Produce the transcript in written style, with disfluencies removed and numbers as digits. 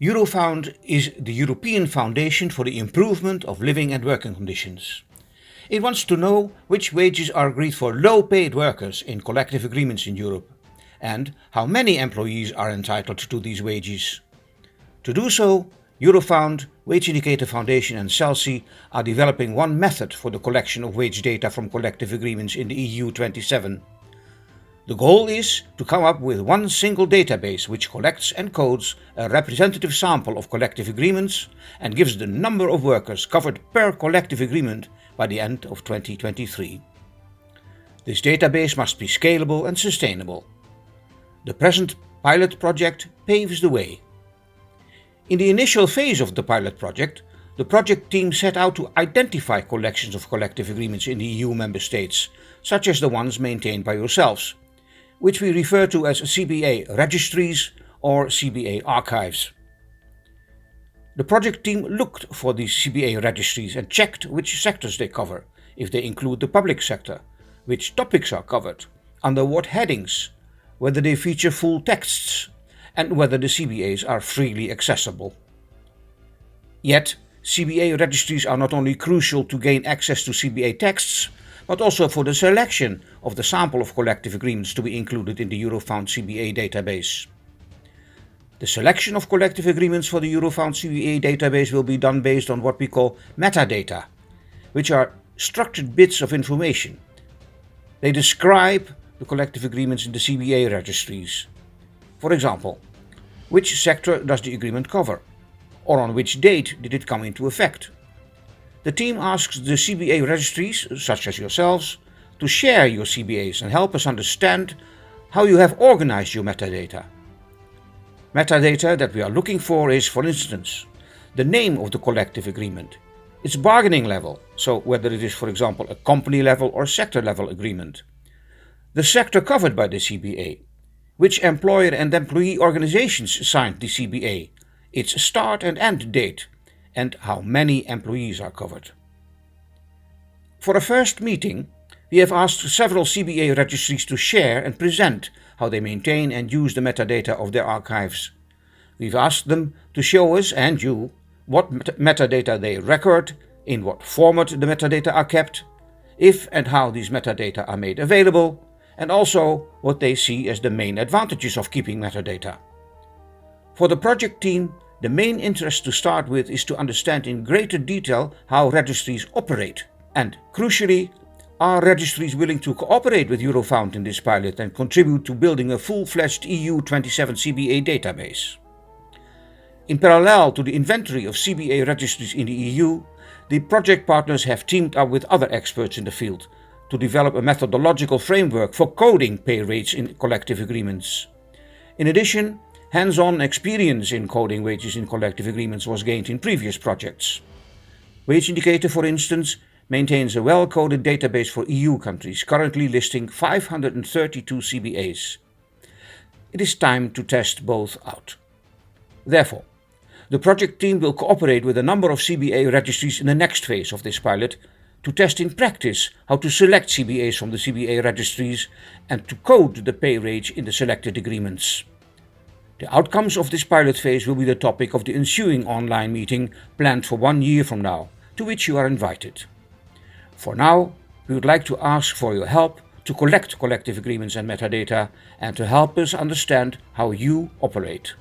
Eurofound is the European Foundation for the Improvement of Living and Working Conditions. It wants to know which wages are agreed for low-paid workers in collective agreements in Europe, and how many employees are entitled to these wages. To do so, Eurofound, Wage Indicator Foundation and CELSI are developing one method for the collection of wage data from collective agreements in the EU-27. The goal is to come up with one single database which collects and codes a representative sample of collective agreements and gives the number of workers covered per collective agreement by the end of 2023. This database must be scalable and sustainable. The present pilot project paves the way. In the initial phase of the pilot project, the project team set out to identify collections of collective agreements in the EU member states, such as the ones maintained by yourselves, which we refer to as CBA registries or CBA archives. The project team looked for these CBA registries and checked which sectors they cover, if they include the public sector, which topics are covered, under what headings, whether they feature full texts, and whether the CBAs are freely accessible. Yet, CBA registries are not only crucial to gain access to CBA texts, but also for the selection of the sample of collective agreements to be included in the Eurofound CBA database. The selection of collective agreements for the Eurofound CBA database will be done based on what we call metadata, which are structured bits of information. They describe the collective agreements in the CBA registries. For example, which sector does the agreement cover? Or on which date did it come into effect? The team asks the CBA registries, such as yourselves, to share your CBAs and help us understand how you have organized your metadata. Metadata that we are looking for is, for instance, the name of the collective agreement, its bargaining level, so whether it is, for example, a company level or sector level agreement, the sector covered by the CBA, which employer and employee organizations signed the CBA, its start and end date, and how many employees are covered. For a first meeting, we have asked several CBA registries to share and present how they maintain and use the metadata of their archives. We've asked them to show us and you what metadata they record, in what format the metadata are kept, if and how these metadata are made available, and also what they see as the main advantages of keeping metadata. For the project team, the main interest to start with is to understand in greater detail how registries operate, and crucially, are registries willing to cooperate with Eurofound in this pilot and contribute to building a full-fledged EU-27 CBA database. In parallel to the inventory of CBA registries in the EU, the project partners have teamed up with other experts in the field to develop a methodological framework for coding pay rates in collective agreements. In addition, hands-on experience in coding wages in collective agreements was gained in previous projects. Wage Indicator, for instance, maintains a well-coded database for EU countries, currently listing 532 CBAs. It is time to test both out. Therefore, the project team will cooperate with a number of CBA registries in the next phase of this pilot to test in practice how to select CBAs from the CBA registries and to code the pay range in the selected agreements. The outcomes of this pilot phase will be the topic of the ensuing online meeting planned for 1 year from now, to which you are invited. For now, we would like to ask for your help to collect collective agreements and metadata and to help us understand how you operate.